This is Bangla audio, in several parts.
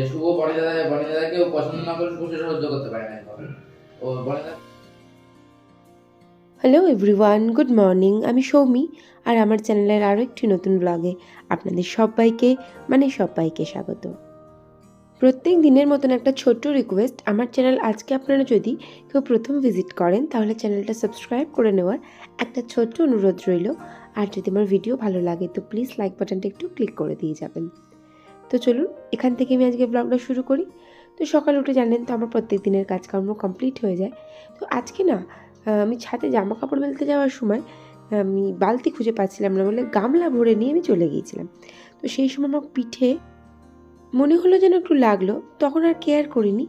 শুভ বনিদাদাকে পছন্দ না করে শুভ সেটা সহ্য করতে পারে না। ও বনিদা। Hello everyone, good morning. আমি সৌমি, আর আমার চ্যানেলের আরও একটি নতুন ব্লগে আপনাদের সবাইকে স্বাগত। প্রত্যেক দিনের মতন একটা ছোট্ট রিকোয়েস্ট, আমার চ্যানেল আজকে আপনারা যদি কেউ প্রথম ভিজিট করেন তাহলে চ্যানেলটা সাবস্ক্রাইব করে নেওয়ার একটা ছোট্ট অনুরোধ রইল। আর যদি আমার ভিডিও ভালো লাগে তো প্লিজ লাইক বাটনটা একটু ক্লিক করে দিয়ে যাবেন। তো চলুন এখান থেকে আমি আজকে ব্লগটা শুরু করি। তো সকালে উঠে জানেন তো আমার প্রত্যেক দিনের কাজকর্ম কমপ্লিট হয়ে যায়। তো আজকে না আমি ছাদে জামা কাপড় মেলতে যাওয়ার সময় আমি বালতি খুঁজে পাচ্ছিলাম না বলে গামলা ভরে নিয়ে আমি চলে গিয়েছিলাম। তো সেই সময় আমার পিঠে মনে হলো যেন একটু লাগলো, তখন আর কেয়ার করিনি।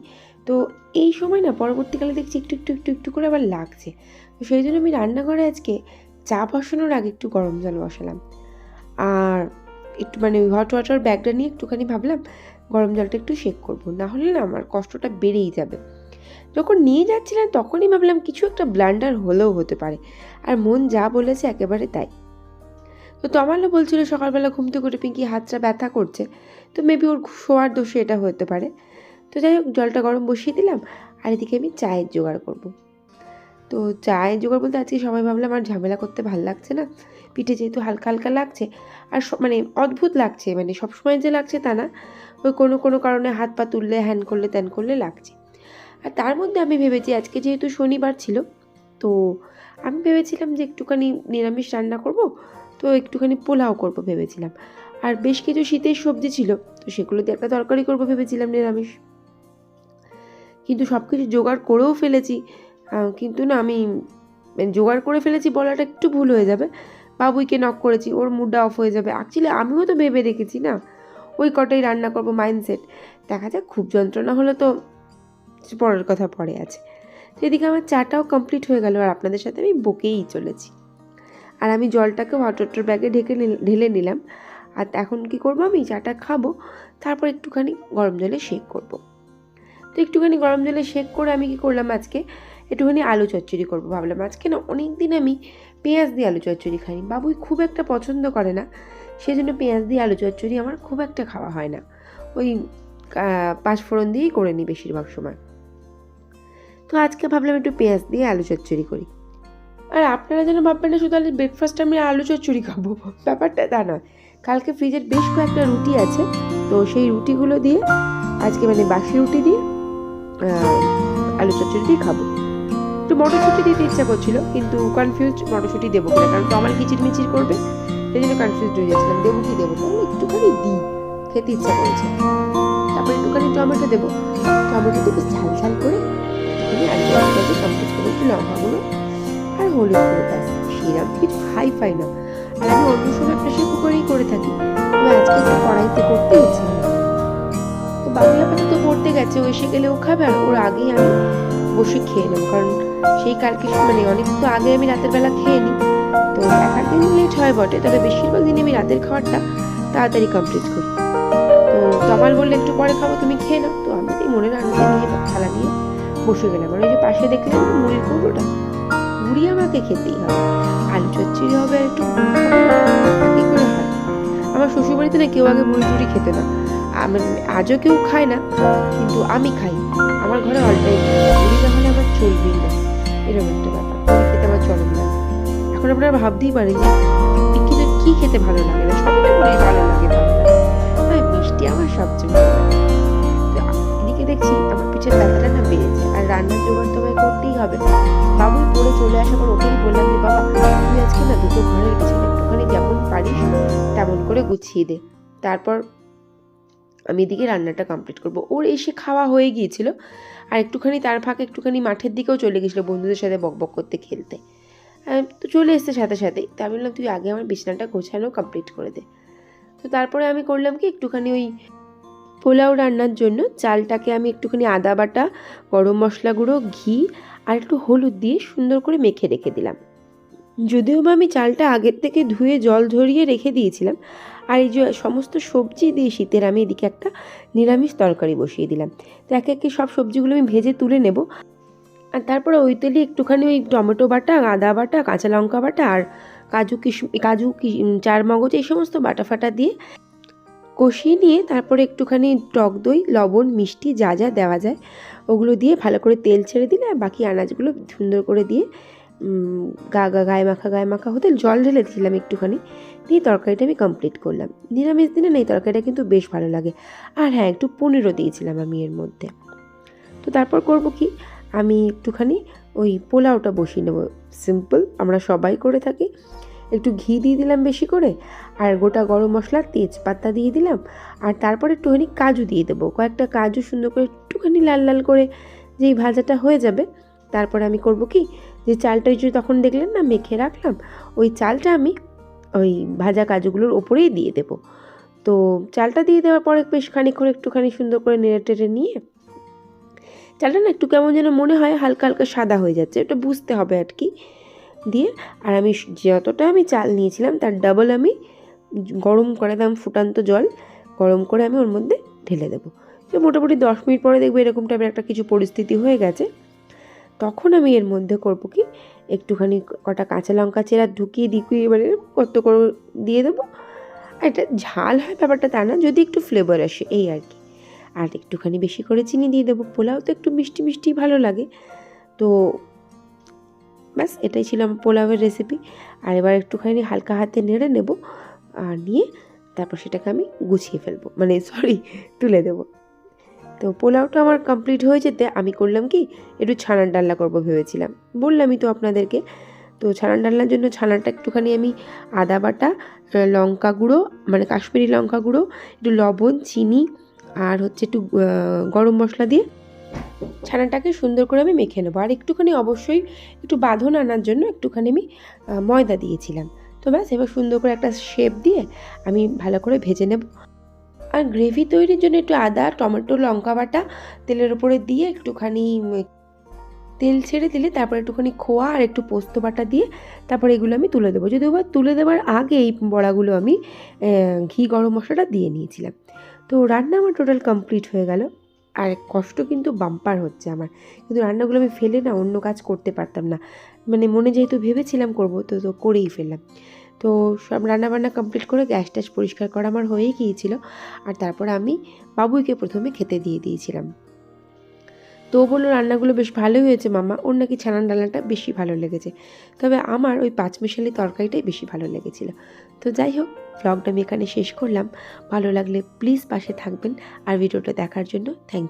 তো এই সময় না পরবর্তীকালে দেখছি একটু একটু একটু একটু করে আবার লাগছে। তো সেই জন্য আমি রান্নাঘরে আজকে চা বসানোর আগে একটু গরম জল বসালাম, আর একটু ওই হট ওয়াটার ব্যাগটা নিয়ে একটুখানি ভাবলাম গরম জলটা একটু শেক করবো, না হলে না আমার কষ্টটা বেড়েই যাবে। যখন নিয়ে যাচ্ছিলাম তখনই ভাবলাম কিছু একটা ব্লান্ডার হলেও হতে পারে, আর মন যা বলেছে একেবারে তাই। তো তমালও বলছিল সকালবেলা ঘুম থেকে উঠে পিঙ্কি হাতটা ব্যথা করছে, তো মেবি ওর শোয়ার দোষে এটা হতে পারে। তো যাই হোক, জলটা গরম বসিয়ে দিলাম, আর এদিকে আমি চায়ের জোগাড় করব। তো চায়ের জোগাড় বলতে আজকে সবাই ভাবলাম আর ঝামেলা করতে ভাল লাগছে না, পিঠে যেহেতু হালকা হালকা লাগছে, আর অদ্ভুত লাগছে, সবসময় যে লাগছে তা না, ওই কোনো কোনো কারণে হাত পা তুললে হ্যান করলে ত্যান করলে লাগছে। আর তার মধ্যে আমি ভেবেছি আজকে যেহেতু শনিবার ছিল, তো আমি ভেবেছিলাম যে একটুখানি নিরামিষ রান্না করব, তো একটুখানি পোলাও করব ভেবেছিলাম। আর বেশ কিছু শীতের সবজি ছিল, তো সেগুলো দিয়ে একটা তরকারি করব ভেবেছিলাম নিরামিষ। কিন্তু সব কিছু জোগাড় করেও ফেলেছি, কিন্তু না আমি জোগাড় করে ফেলেছি বলাটা একটু ভুল হয়ে যাবে। বাবুইকে নক করেছি, ওর মুডটা অফ হয়ে যাবে। অ্যাকচুয়ালি আমিও তো ভেবে রেখেছি না ওই কটাই রান্না করব, মাইন্ডসেট। দেখা যাক, খুব যন্ত্রণা হলে তো পরের কথা পরে আছে। তো এদিকে আমার চাটাও কমপ্লিট হয়ে গেল, আর আপনাদের সাথে আমি বকেই চলেছি। আর আমি জলটাকে হট ওয়াটার ব্যাগে ঢেলে নিলাম। আর এখন কি করব, আমি চাটা খাবো, তারপর একটুখানি গরম জলে শেক করব। তো একটুখানি গরম জলে শেক করে আমি কি করলাম, আজকে একটুখানি আলু চচ্চড়ি করবো ভাবলাম। আজকে না অনেক দিন আমি পেঁয়াজ দিয়ে আলু চচ্চড়ি খাইনি, বাবুই খুব একটা পছন্দ করে না, সেই জন্য পেঁয়াজ দিয়ে আলু চচ্চড়ি আমার খুব একটা খাওয়া হয় না। ওই পাঁচফোড়ন দিয়েই করে নিই বেশিরভাগ সময়। তো আজকে ভাবলাম একটু পেঁয়াজ দিয়ে আলু চচ্চড়ি করি। আর আপনারা যেন ভাববেন না শুধু ব্রেকফাস্টে আমি আলু চচ্চড়ি খাবো, ব্যাপারটা তা নয়। কালকে ফ্রিজের বেশ কয়েকটা রুটি আছে, তো সেই রুটিগুলো দিয়ে আজকে বাসি রুটি দিয়ে আলু চচ্চড়ি দিয়ে খাবো। একটু মটরশুঁটি দিতে ইচ্ছা করছিল, কিন্তু কনফিউজ মটরশুঁটি দেবো কিনা, কারণ টমাল কিচিরমিচির করবে, সেই জন্য কনফিউজ হয়ে যাচ্ছিলাম দেবো কি দেবো না। একটুখানি দিই, খেতে ইচ্ছা করেছে। তারপর একটুখানি টমেটো দেবো, টমেটো দিয়ে বেশ ঝাল ঝাল করে একটুখানি আলু পেঁয়াজে কমপ্লিট করে একটু লঙ্কাগুলো আর হলুদ গুঁড়ো, ব্যাস। সেরকম কিছু হাই ফাই না। আর আমি অন্য সময় প্রেশার কুকারেই করে থাকি, তবে আজকে একটু কড়াইতে করতে ইচ্ছে হয়। তো বাবুই আপাতত পড়তে গেছে, ও এসে গেলে ও খাবে, আর ওর আগেই আমি বসে খেয়ে নেবো, কারণ সেই কালকে অনেক তো আগে আমি রাতের বেলা খেয়ে নিই। তো এক একদিন লেট হয় বটে, তবে বেশিরভাগ দিন আমি রাতের খাবারটা তাড়াতাড়ি কমপ্লিট করি। তো তমাল বললে একটু পরে খাবো, তুমি খেয়ে নাও। তো আমি মনে রান্না নিয়ে থালা নিয়ে বসে গেলাম। আর ওই যে পাশে দেখলেন মুড়ির কৌটোটা, মুড়ি আমাকে খেতেই হবে, আলু চচ্চড়ি হবে আর একটু কি করে হয়। আমার শ্বশুরবাড়িতে না কেউ আগে মুড়ি টুড়ি খেতে না, আজও কেউ খায় না, কিন্তু আমি খাই। আমার ঘরে অলটাইম মুড়ি না হলে আমার চলবেই না, এরকম একটা ব্যাপার। মুড়ি খেতে আমার চলে না। এখন আপনারা ভাবতেই পারেন যে কিন্তু কি খেতে ভালো লাগে না, সবই মুড়ি ভালো লাগে, হ্যাঁ মিষ্টি আমার সবচেয়ে ভালো লাগে। এদিকে দেখছি আমার পিঠের ব্যথাটা না বেড়েছে, আর রান্নার জোগাড় তো আমায় করতেই হবে। বাবুই পড়ে চলে আসার পর ওকেই বললাম যে বাবা তুই আজকে না দুটো ঘরের বিছানা একটুখানি যেমন পারিস তেমন করে গুছিয়ে দে, তারপর আমি এদিকে রান্নাটা কমপ্লিট করব। ওর এসে খাওয়া হয়ে গিয়েছিল, আর একটুখানি তার ফাঁকে একটুখানি মাঠের দিকেও চলে গেছিলো বন্ধুদের সাথে বকবক করতে, খেলতে। তো চলে এসছে সাথে সাথেই। তা আমি বললাম তুই আগে আমার বিছানাটা গোছানো কমপ্লিট করে দে। তো তারপরে আমি করলাম কি, একটুখানি ওই পোলাও রান্নার জন্য চালটাকে আমি একটুখানি আদা বাটা, গরম মশলা গুঁড়ো, ঘি আর একটু হলুদ দিয়ে সুন্দর করে মেখে রেখে দিলাম। যদিও বা আমি চালটা আগের থেকে ধুয়ে জল ঝরিয়ে রেখে দিয়েছিলাম। আর এই যে সমস্ত সবজি দিয়ে শীতের আমি এদিকে একটা নিরামিষ তরকারি বসিয়ে দিলাম। তো একে একে সব সবজিগুলো আমি ভেজে তুলে নেব। আর তারপরে ওই তেলে একটুখানি ওই টমেটো বাটা, আদা বাটা, কাঁচা লঙ্কা বাটা আর কাজু চারমগজ এই সমস্ত বাটা ফাটা দিয়ে কষিয়ে নিয়ে তারপরে একটুখানি টক দই, লবণ, মিষ্টি যা যা দেওয়া যায় ওগুলো দিয়ে ভালো করে তেল ছেড়ে দিলে আর বাকি আনাজগুলো সুন্দর করে দিয়ে গায়ে মাখা হতে জল ঢেলে দিয়েছিলাম একটুখানি, দিয়ে তরকারিটা আমি কমপ্লিট করলাম। নিরামিষ দিনে না এই তরকারিটা কিন্তু বেশ ভালো লাগে। আর হ্যাঁ, একটু পনিরও দিয়েছিলাম আমি এর মধ্যে। তো তারপর করব কি, আমি একটুখানি ওই পোলাওটা বসিয়ে নেবো। সিম্পল, আমরা সবাই করে থাকি। একটু ঘি দিয়ে দিলাম বেশি করে, আর গোটা গরম মশলা, তেজপাতা দিয়ে দিলাম, আর তারপর একটুখানি কাজু দিয়ে দেবো। কয়েকটা কাজু সুন্দর করে একটুখানি লাল লাল করে যেই ভাজাটা হয়ে যাবে, তারপরে আমি করব কি, যে চালটা যে তখন দেখলেন না মেখে রাখলাম, ওই চালটা আমি ওই ভাজা কাজুগুলোর ওপরেই দিয়ে দেবো। তো চালটা দিয়ে দেওয়ার পরে বেশ খানিকক্ষণ একটুখানি সুন্দর করে নেড়ে টেড়ে নিয়ে, চালটা না একটু কেমন যেন মনে হয় হালকা হালকা সাদা হয়ে যাচ্ছে, ওটা বুঝতে হবে আর কি। দিয়ে আর আমি যতটা আমি চাল নিয়েছিলাম তার ডাবল আমি গরম করে দিলাম, ফুটান্ত জল গরম করে আমি ওর মধ্যে ঢেলে দেবো। তো মোটামুটি 10 মিনিট পরে দেখবো এরকম টাইপের একটা কিছু পরিস্থিতি হয়ে গেছে। তখন আমি এর মধ্যে করবো কি, একটুখানি কটা কাঁচা লঙ্কা চেরা ঢুকিয়ে এবারে কত করে দিয়ে দেবো। আর এটা ঝাল হয় ব্যাপারটা তা না, যদি একটু ফ্লেভার আসে এই আর কি। আর একটুখানি বেশি করে চিনি দিয়ে দেবো, পোলাও তো একটু মিষ্টি মিষ্টি ভালো লাগে। তো ব্যাস, এটাই ছিল আমার পোলাওয়ের রেসিপি। আর এবার একটুখানি হালকা হাতে নেড়ে নেব, আর নিয়ে তারপর সেটাকে আমি গুছিয়ে ফেলবো, মানে সরি, তুলে দেবো। তো পোলাওটা আমার কমপ্লিট হয়ে যেতে আমি করলাম কি, একটু ছানার ডালনা করবো ভেবেছিলাম, বললামই তো আপনাদেরকে। তো ছানার ডালনার জন্য ছানাটা একটুখানি আমি আদা বাটা, লঙ্কা গুঁড়ো মানে কাশ্মীরি লঙ্কা গুঁড়ো, একটু লবণ, চিনি আর হচ্ছে একটু গরম মশলা দিয়ে ছানাটাকে সুন্দর করে আমি মেখে নেবো। আর একটুখানি অবশ্যই একটু বাঁধন আনার জন্য একটুখানি আমি ময়দা দিয়েছিলাম। তো ব্যাস, এবার সুন্দর করে একটা শেপ দিয়ে আমি ভালো করে ভেজে নেব। আর গ্রেভি তৈরির জন্য একটু আদা, টমেটো, লঙ্কা বাটা তেলের উপরে দিয়ে একটুখানি তেল ছেড়ে দিলে তারপর একটুখানি খোয়া আর একটু পোস্ত বাটা দিয়ে তারপর এগুলো আমি তুলে দেবো। যদিও বা তুলে দেওয়ার আগে এই বড়াগুলো আমি ঘি গরম মশলাটা দিয়ে নিয়েছিলাম। তো রান্না আমার টোটাল কমপ্লিট হয়ে গেল। আর কষ্ট কিন্তু বাম্পার হচ্ছে আমার, কিন্তু রান্নাগুলো আমি ফেলে না অন্য কাজ করতে পারতাম না, মানে মনে যেহেতু ভেবেছিলাম করবো, তো করেই ফেললাম। তো সব রান্নাবান্না কমপ্লিট করে গ্যাস ট্যাস পরিষ্কার করা আমার হয়েই গিয়েছিল। আর তারপর আমি বাবুইকে প্রথমে খেতে দিয়ে দিয়েছিলাম। তো ও বললো রান্নাগুলো বেশ ভালোই হয়েছে মামা, ওর নাকি ছানার ডালনাটা বেশি ভালো লেগেছে, তবে আমার ওই পাঁচমিশালি তরকারিটাই বেশি ভালো লেগেছিল। তো যাই হোক, ব্লগটা আমি এখানে শেষ করলাম। ভালো লাগলে প্লিজ পাশে থাকবেন, আর ভিডিওটা দেখার জন্য থ্যাংক ইউ।